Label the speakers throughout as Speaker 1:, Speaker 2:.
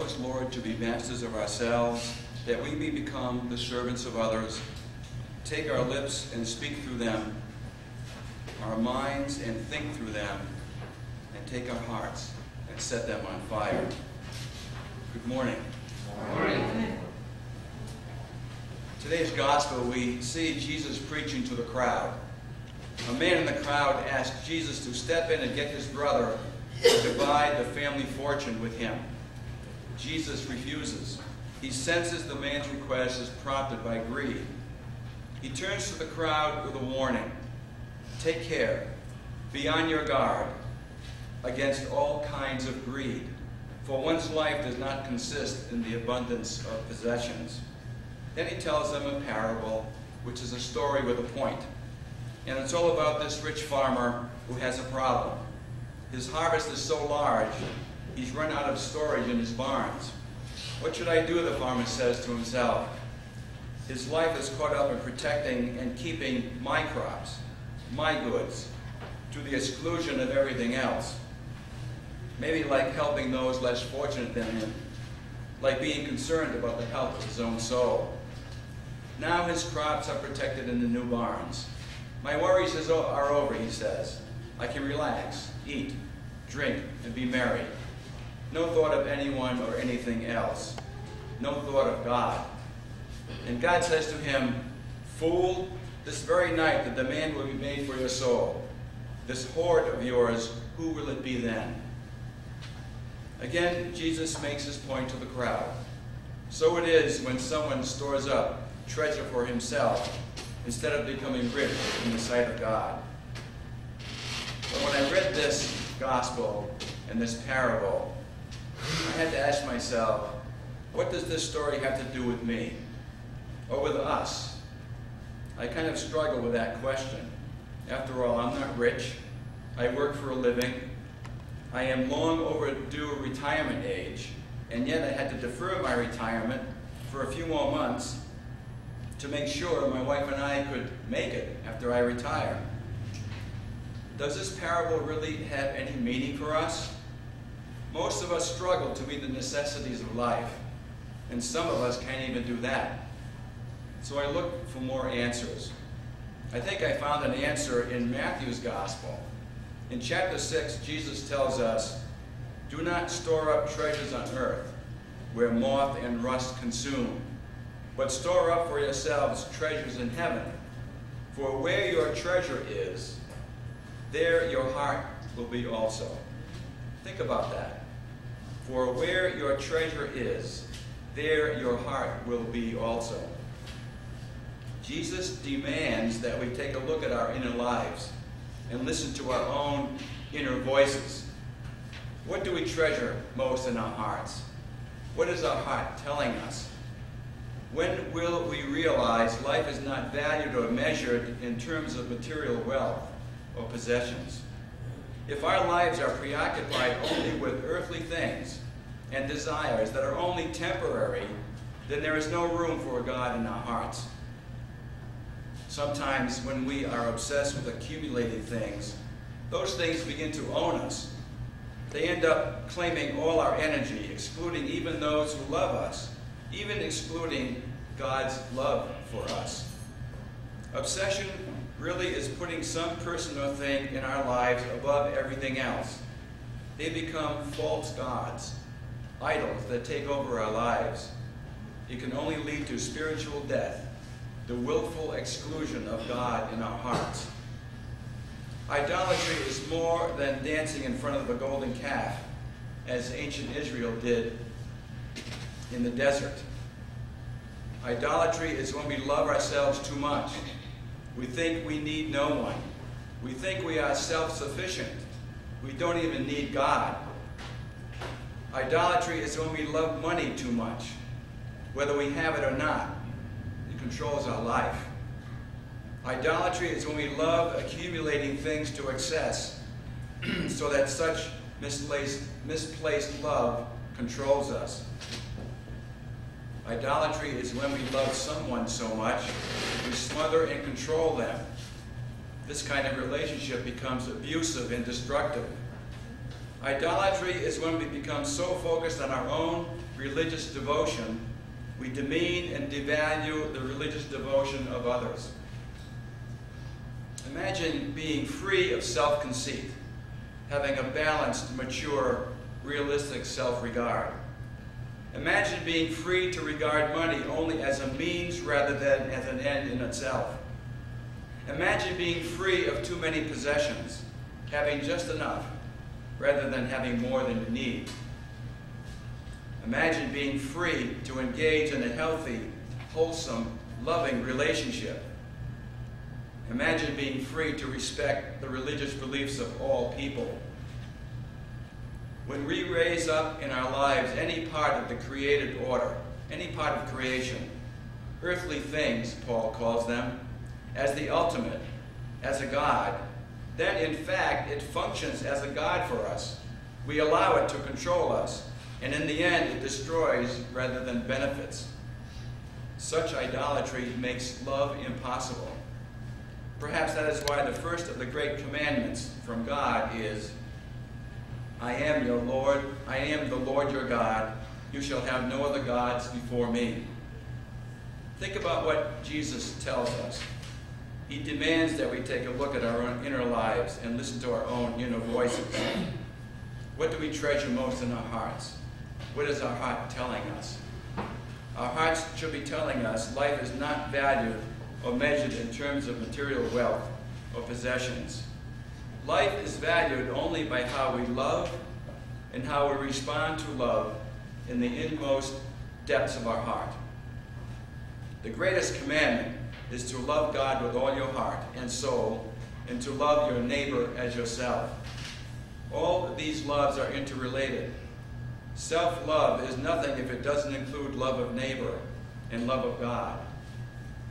Speaker 1: us, Lord, to be masters of ourselves, that we may become the servants of others. Take our lips and speak through them, our minds and think through them, and take our hearts and set them on fire. Good morning.
Speaker 2: Good morning.
Speaker 1: Today's gospel, we see Jesus preaching to the crowd. A man in the crowd asked Jesus to step in and get his brother to divide the family fortune with him. Jesus refuses. He senses the man's request is prompted by greed. He turns to the crowd with a warning. Take care. Be on your guard against all kinds of greed, for one's life does not consist in the abundance of possessions. Then he tells them a parable, which is a story with a point. And it's all about this rich farmer who has a problem. His harvest is so large, he's run out of storage in his barns. What should I do, the farmer says to himself. His life is caught up in protecting and keeping my crops, my goods, to the exclusion of everything else. Maybe like helping those less fortunate than him, like being concerned about the health of his own soul. Now his crops are protected in the new barns. My worries are over, he says. I can relax, eat, drink, and be merry. No thought of anyone or anything else. No thought of God. And God says to him, Fool, this very night the demand will be made for your soul. This hoard of yours, who will it be then? Again, Jesus makes his point to the crowd. So it is when someone stores up treasure for himself instead of becoming rich in the sight of God. But when I read this gospel and this parable, I had to ask myself, what does this story have to do with me or with us? I kind of struggle with that question. After all, I'm not rich. I work for a living. I am long overdue retirement age, and yet I had to defer my retirement for a few more months to make sure my wife and I could make it after I retire. Does this parable really have any meaning for us? Most of us struggle to meet the necessities of life, and some of us can't even do that. So I looked for more answers. I think I found an answer in Matthew's Gospel. In chapter 6, Jesus tells us, Do not store up treasures on earth, where moth and rust consume, but store up for yourselves treasures in heaven. For where your treasure is, there your heart will be also. Think about that. For where your treasure is, there your heart will be also. Jesus demands that we take a look at our inner lives and listen to our own inner voices. What do we treasure most in our hearts? What is our heart telling us? When will we realize life is not valued or measured in terms of material wealth or possessions? If our lives are preoccupied only with earthly things and desires that are only temporary, then there is no room for God in our hearts. Sometimes when we are obsessed with accumulating things, those things begin to own us. They end up claiming all our energy, excluding even those who love us, even excluding God's love for us. Obsession really is putting some person or thing in our lives above everything else. They become false gods, idols that take over our lives. It can only lead to spiritual death, the willful exclusion of God in our hearts. Idolatry is more than dancing in front of a golden calf, as ancient Israel did in the desert. Idolatry is when we love ourselves too much. We think we need no one. We think we are self-sufficient. We don't even need God. Idolatry is when we love money too much. Whether we have it or not, it controls our life. Idolatry is when we love accumulating things to excess, so that such misplaced love controls us. Idolatry is when we love someone so much, we smother and control them. This kind of relationship becomes abusive and destructive. Idolatry is when we become so focused on our own religious devotion, we demean and devalue the religious devotion of others. Imagine being free of self-conceit, having a balanced, mature, realistic self-regard. Imagine being free to regard money only as a means rather than as an end in itself. Imagine being free of too many possessions, having just enough rather than having more than you need. Imagine being free to engage in a healthy, wholesome, loving relationship. Imagine being free to respect the religious beliefs of all people. When we raise up in our lives any part of the created order, any part of creation, earthly things, Paul calls them, as the ultimate, as a God, then in fact it functions as a God for us. We allow it to control us, and in the end it destroys rather than benefits. Such idolatry makes love impossible. Perhaps that is why the first of the great commandments from God is, I am your Lord, I am the Lord your God, you shall have no other gods before me. Think about what Jesus tells us. He demands that we take a look at our own inner lives and listen to our own inner voices. What do we treasure most in our hearts? What is our heart telling us? Our hearts should be telling us life is not valued or measured in terms of material wealth or possessions. Life is valued only by how we love and how we respond to love in the inmost depths of our heart. The greatest commandment is to love God with all your heart and soul, and to love your neighbor as yourself. All of these loves are interrelated. Self-love is nothing if it doesn't include love of neighbor and love of God.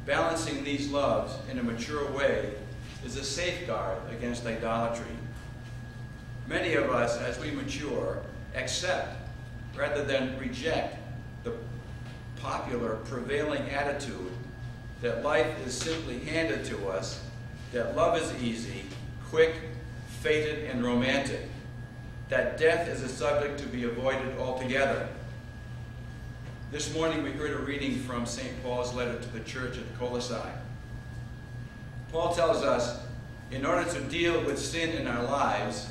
Speaker 1: Balancing these loves in a mature way is a safeguard against idolatry. Many of us, as we mature, accept rather than reject the popular prevailing attitude that life is simply handed to us, that love is easy, quick, fated, and romantic, that death is a subject to be avoided altogether. This morning we heard a reading from St. Paul's letter to the church at Colossae. Paul tells us, in order to deal with sin in our lives,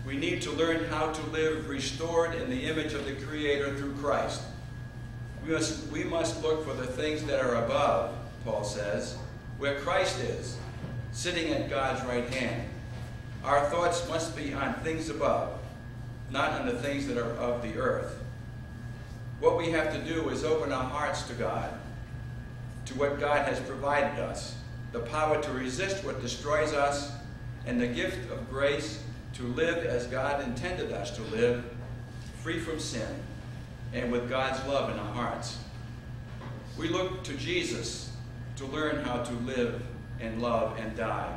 Speaker 1: we need to learn how to live restored in the image of the Creator through Christ. We must look for the things that are above, Paul says, where Christ is, sitting at God's right hand. Our thoughts must be on things above, not on the things that are of the earth. What we have to do is open our hearts to God, to what God has provided us, the power to resist what destroys us, and the gift of grace to live as God intended us to live, free from sin, and with God's love in our hearts. We look to Jesus to learn how to live and love and die.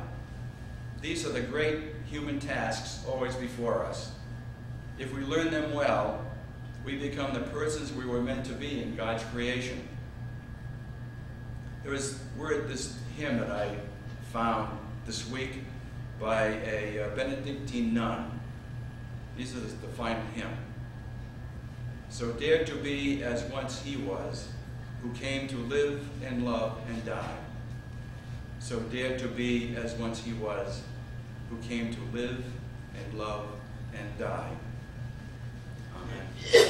Speaker 1: These are the great human tasks always before us. If we learn them well, we become the persons we were meant to be in God's creation. We're at this hymn that I found this week by a Benedictine nun. This is the final hymn. So dare to be as once he was, who came to live and love and die. So dare to be as once he was, who came to live and love and die. Amen.